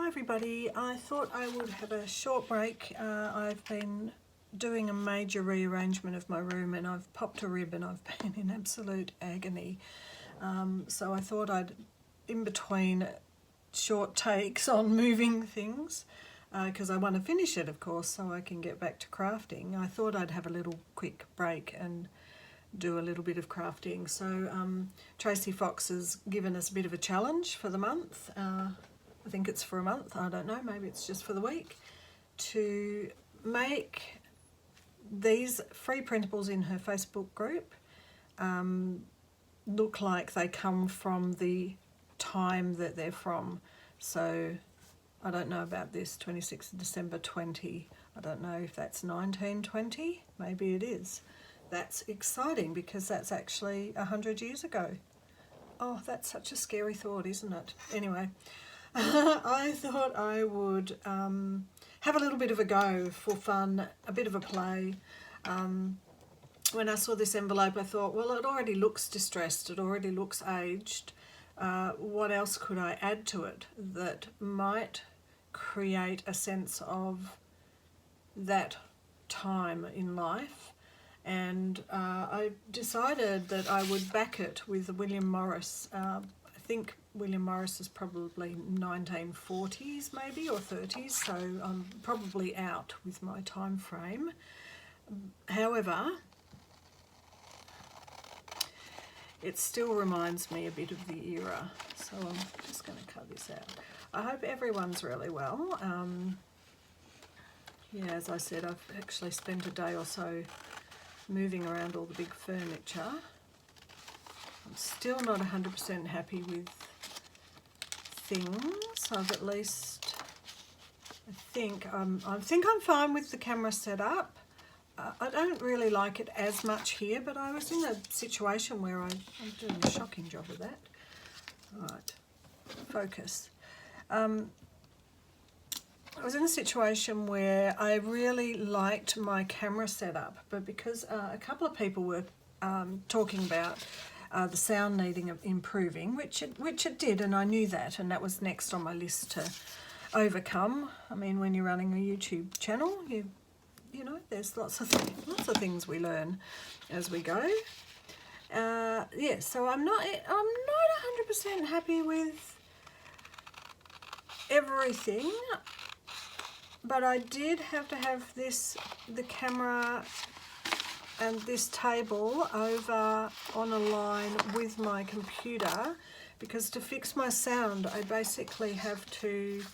Hi everybody, I thought I would have a short break. I've been doing a major rearrangement of my room and I've popped a rib and I've been in absolute agony. So I thought I'd, in between short takes on moving things, because I want to finish it of course so I can get back to crafting, I thought I'd have a little quick break and do a little bit of crafting. So Tracie Fox has given us a bit of a challenge for the month. I think it's for a month, I don't know, maybe it's just for the week, to make these free printables in her Facebook group look like they come from the time that they're from. So I don't know about this, 26th of December 20. I don't know if that's 1920, maybe it is. That's exciting because that's actually 100 years ago. Oh, that's such a scary thought, isn't it? Anyway, I thought I would have a little bit of a go for fun, a bit of a play. When I saw this envelope, I thought, well, it already looks distressed, it already looks aged. What else could I add to it that might create a sense of that time in life? And I decided that I would back it with William Morris. I think William Morris is probably 1940s maybe, or 30s, so I'm probably out with my time frame. However, it still reminds me a bit of the era, so I'm just going to cut this out. I hope everyone's really well. Yeah, as I said, I've actually spent a day or so moving around all the big furniture. I'm still not 100% happy with things. I've at least, I think I'm fine with the camera setup. I don't really like it as much here, but I was in a situation where I'm doing a shocking job of that. Right, focus. I was in a situation where I really liked my camera setup, but because a couple of people were talking about the sound needing improving, which it did, and I knew that, and that was next on my list to overcome. I mean, when you're running a YouTube channel, you know, there's lots of things we learn as we go. Yeah, so I'm not 100% happy with everything. But I did have to have the camera and this table over on a line with my computer, because to fix my sound I basically have to,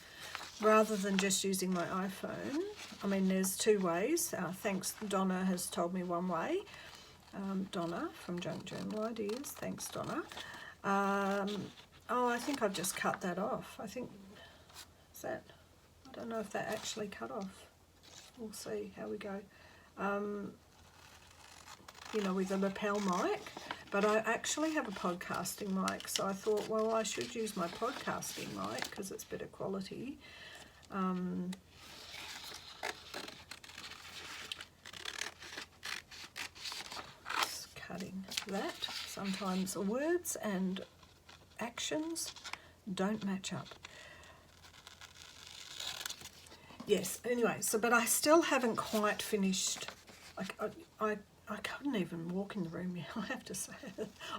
rather than just using my iPhone, I mean there's two ways, thanks, Donna has told me one way, Donna from Junk Journal Ideas, thanks Donna. Oh, I think I've just cut that off. I think, is that, I don't know if that actually cut off. We'll see how we go. You know, with a lapel mic, but I actually have a podcasting mic, so I thought, well, I should use my podcasting mic because it's better quality. Just cutting that. Sometimes words and actions don't match up. Yes, anyway, so, but I still haven't quite finished. I couldn't even walk in the room yet, I have to say.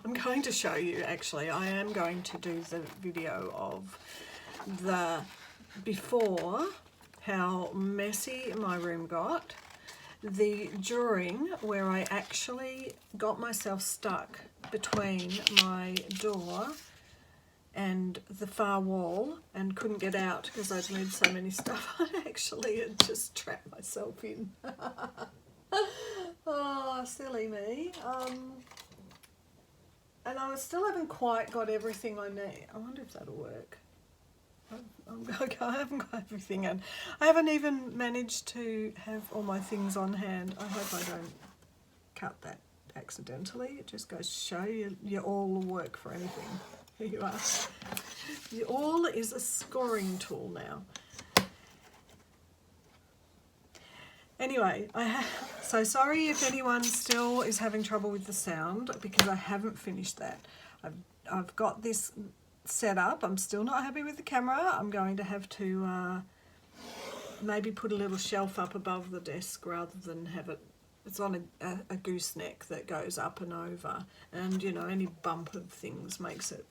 I'm going to show you, actually. I am going to do the video of the before, how messy my room got, the during, where I actually got myself stuck between my door and the far wall and couldn't get out because I'd moved so many stuff. I actually had just trapped myself in. Oh, silly me. And I still haven't quite got everything I need. I wonder if that'll work. I haven't got everything in. I haven't even managed to have all my things on hand. I hope I don't cut that accidentally. It just goes to show you, your awl will work for anything. Here you are. Your awl is a scoring tool now. Anyway, so sorry if anyone still is having trouble with the sound because I haven't finished that. I've got this set up. I'm still not happy with the camera. I'm going to have to maybe put a little shelf up above the desk rather than have it. It's on a gooseneck that goes up and over, and you know, any bump of things makes it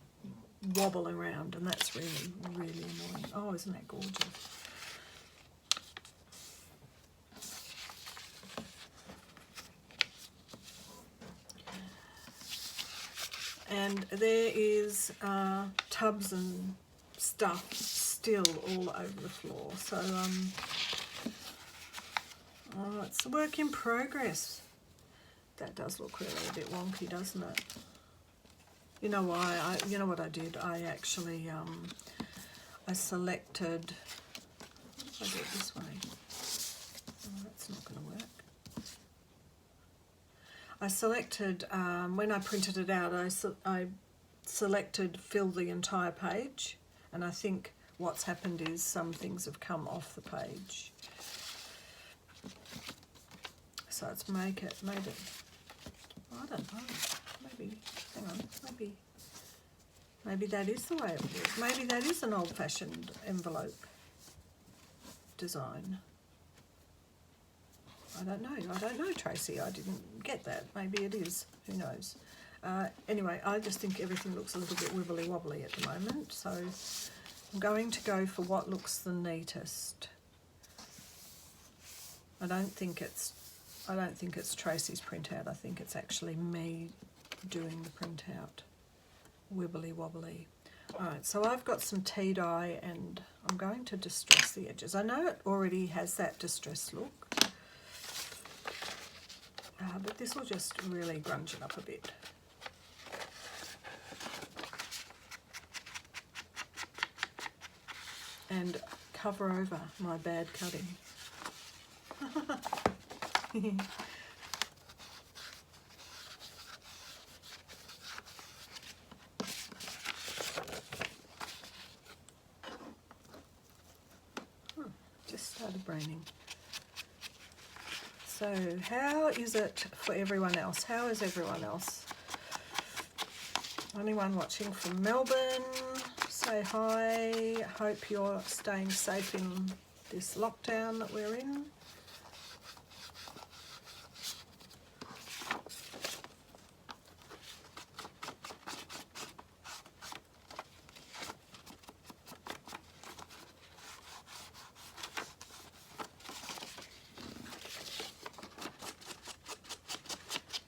wobble around, and that's really, really annoying. Oh, isn't that gorgeous? And there is tubs and stuff still all over the floor. So, oh, it's a work in progress. That does look really a bit wonky, doesn't it? You know why? You know what I did? I actually, I selected, what if I do it this way? Oh, that's not going to work. I selected, when I printed it out, I selected fill the entire page, and I think what's happened is some things have come off the page. So it's made it, I don't know, maybe, hang on, maybe that is the way it works. Maybe that is an old-fashioned envelope design. I don't know, Tracy. I didn't get that. Maybe it is. Who knows? Anyway, I just think everything looks a little bit wibbly wobbly at the moment. So I'm going to go for what looks the neatest. I don't think it's Tracy's printout. I think it's actually me doing the printout. Wibbly wobbly. Alright, so I've got some tea dye and I'm going to distress the edges. I know it already has that distressed look. But this will just really grunge it up a bit. And cover over my bad cutting. Just started raining. So how is it for everyone else? How is everyone else? Anyone watching from Melbourne? Say hi. Hope you're staying safe in this lockdown that we're in.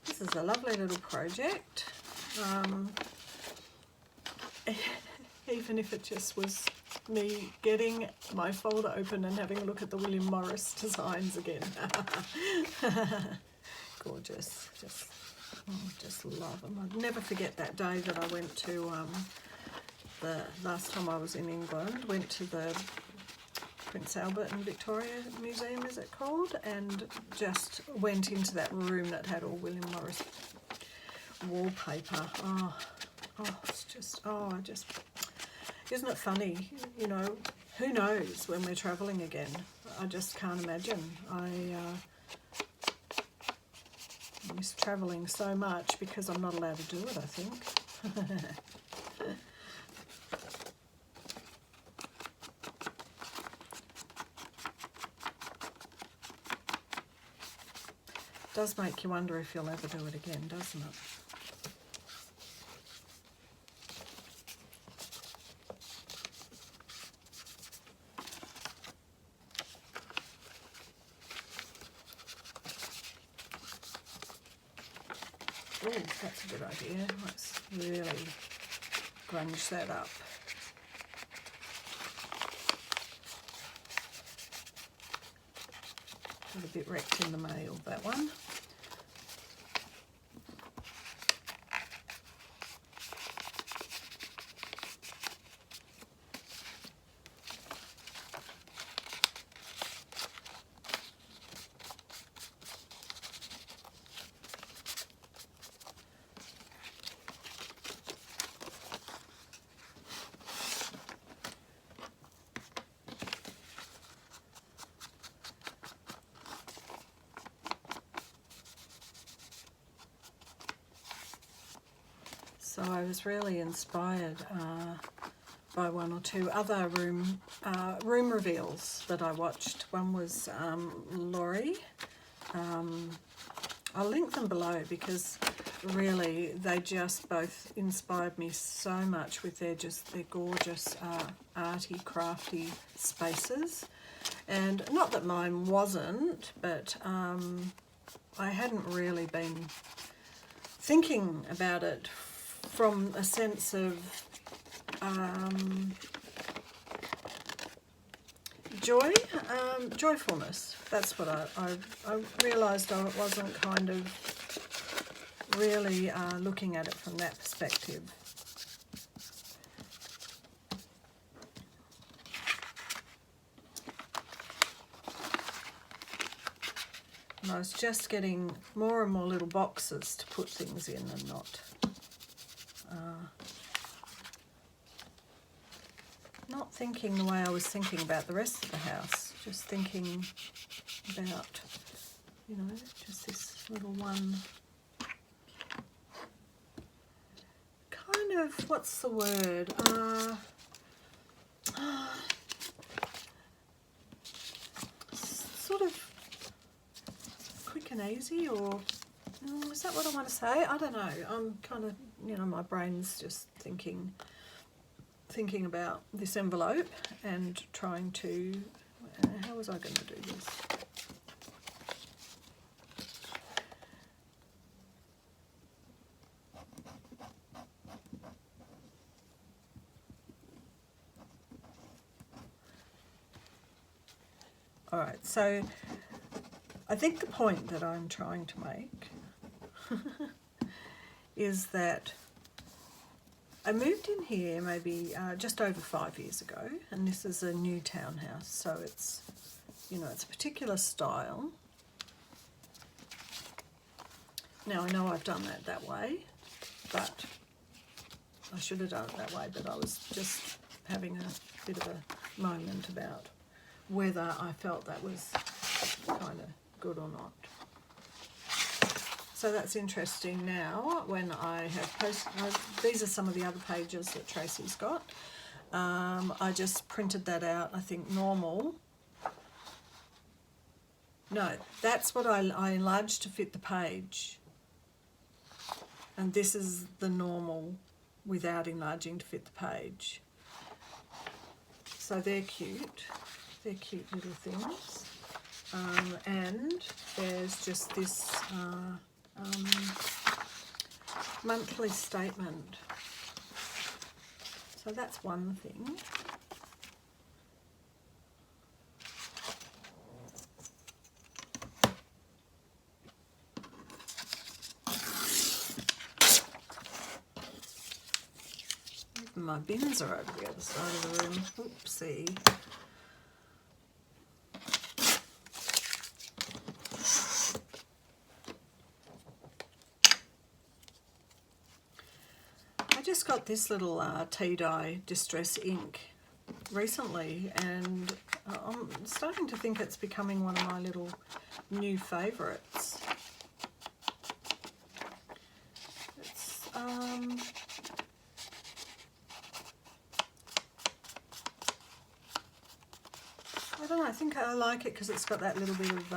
This is a lovely little project. Even if it just was me getting my folder open and having a look at the William Morris designs again. Gorgeous. Just love them. I'd never forget that day that I went to, the last time I was in England, went to the Prince Albert and Victoria Museum, is it called, and just went into that room that had all William Morris wallpaper. It's just, isn't it funny, you know, who knows when we're travelling again? I just can't imagine. I miss travelling so much because I'm not allowed to do it, I think. Does make you wonder if you'll ever do it again, doesn't it? Oh, that's a good idea. Let's really grunge that up. Got a bit wrecked in the mail, that one. So I was really inspired by one or two other room reveals that I watched. One was Laurie. I'll link them below because really they just both inspired me so much with their gorgeous arty, crafty spaces. And not that mine wasn't, but I hadn't really been thinking about it from a sense of joyfulness. That's what I realised. I wasn't kind of really looking at it from that perspective. And I was just getting more and more little boxes to put things in and not thinking the way I was thinking about the rest of the house. Just thinking about, you know, just this little one. Kind of, what's the word? Sort of quick and easy, or is that what I want to say? I don't know. I'm kind of, you know, my brain's just thinking about this envelope and trying to, how was I going to do this? All right, so I think the point that I'm trying to make is that I moved in here maybe just over 5 years ago, and this is a new townhouse, so it's, you know, it's a particular style. Now I know I've done that way, but I should have done it that way, but I was just having a bit of a moment about whether I felt that was kind of good or not. So that's interesting now when I have posted, these are some of the other pages that Tracie's got. I just printed that out, I think normal. No, that's what I enlarged to fit the page. And this is the normal without enlarging to fit the page. So they're cute. They're cute little things. And there's just this monthly statement. So that's one thing. Even my bins are over the other side of the room. Oopsie. I just got this little tea dye distress ink recently, and I'm starting to think it's becoming one of my little new favourites. It's I don't know, I think I like it because it's got that little bit of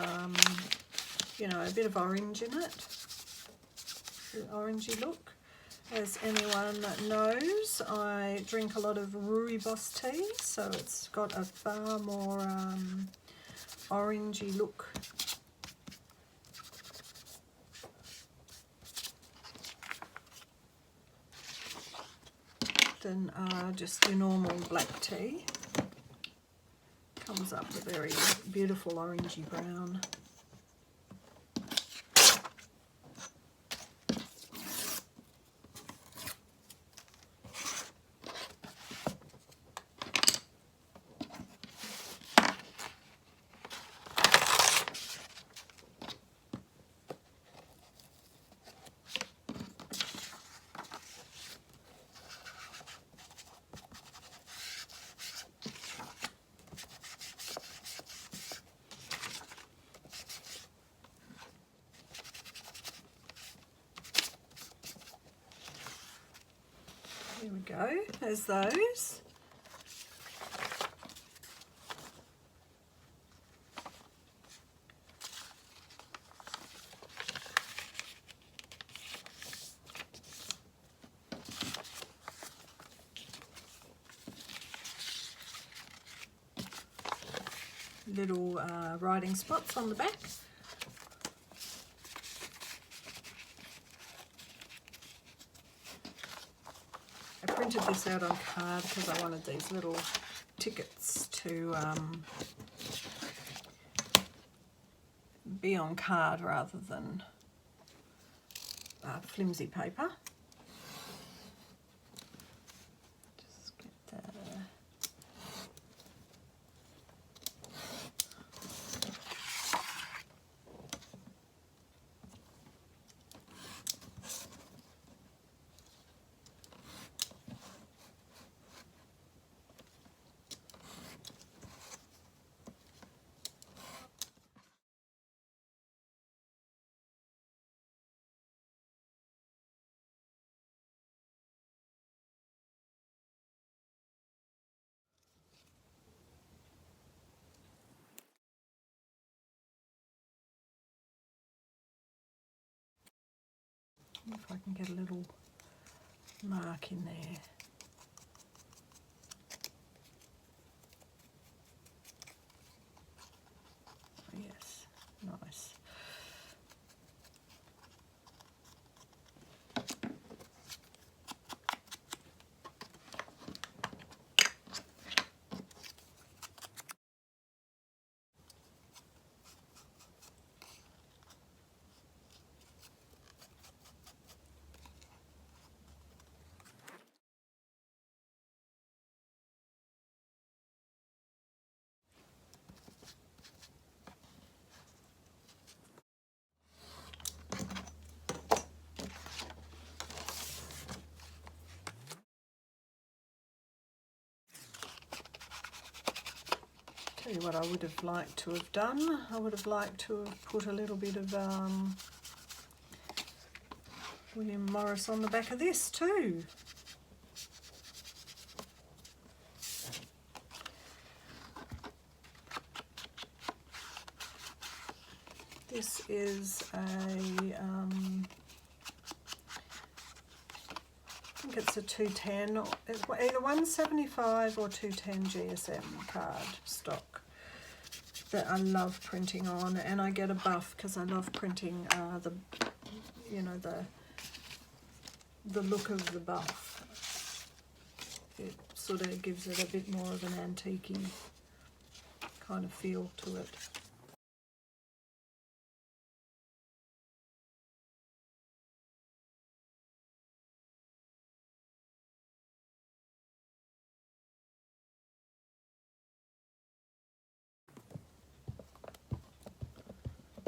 you know, a bit of orange in it, an orangey look. As anyone knows, I drink a lot of rooibos tea, so it's got a far more orangey look. Than just your normal black tea. Comes up a very beautiful orangey brown. There we go, there's those. little writing spots on the back. I printed this out on card because I wanted these little tickets to be on card rather than flimsy paper. Just get that. If I can get a little mark in there. Yes, nice. Tell you what I would have liked to have done. I would have liked to have put a little bit of William Morris on the back of this too. This is a, I think it's a 210, either 175 or 210 GSM card stock that I love printing on, and I get a buff because I love printing the look of the buff. It sort of gives it a bit more of an antique-y kind of feel to it.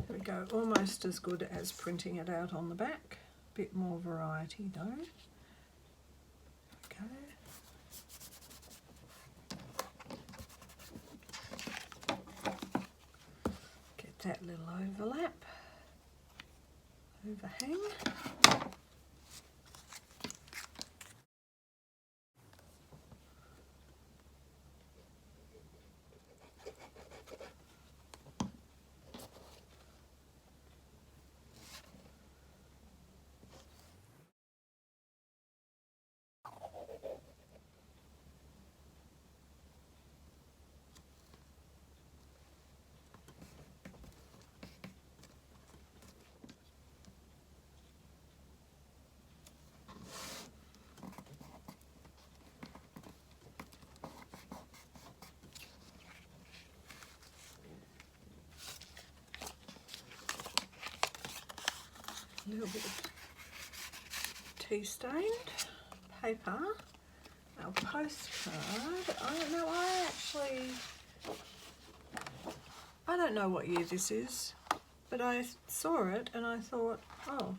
There we go, almost as good as printing it out on the back. Bit more variety though. Okay. Get that little overlap, overhang. A little bit of tea stained paper, our postcard. I don't know what year this is, but I saw it and I thought, oh,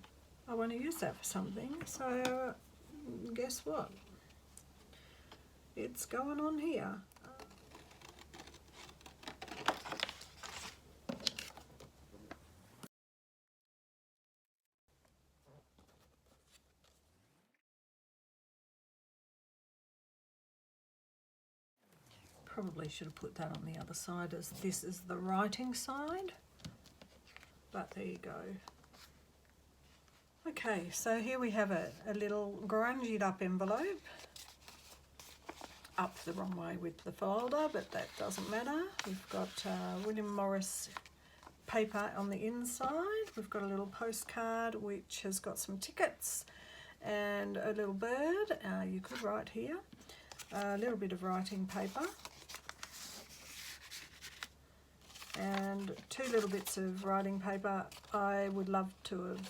I want to use that for something, so guess what? It's going on here. Probably should have put that on the other side, as this is the writing side, but there you go. Okay, so here we have a little grungied up envelope. up the wrong way with the folder, but that doesn't matter. We've got William Morris paper on the inside. We've got a little postcard which has got some tickets and a little bird. You could write here. A little bit of writing paper. And 2 little bits of writing paper. I would love to have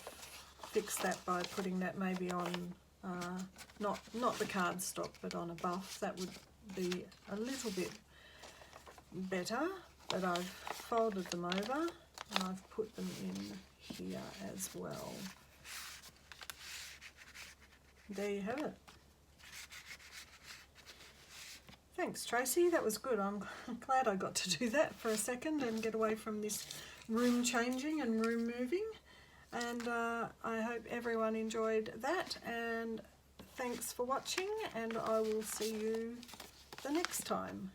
fixed that by putting that maybe on, not the cardstock, but on a buff. That would be a little bit better, but I've folded them over and I've put them in here as well. There you have it. Thanks, Tracy, that was good. I'm glad I got to do that for a second and get away from this room changing and room moving. And I hope everyone enjoyed that, and thanks for watching, and I will see you the next time.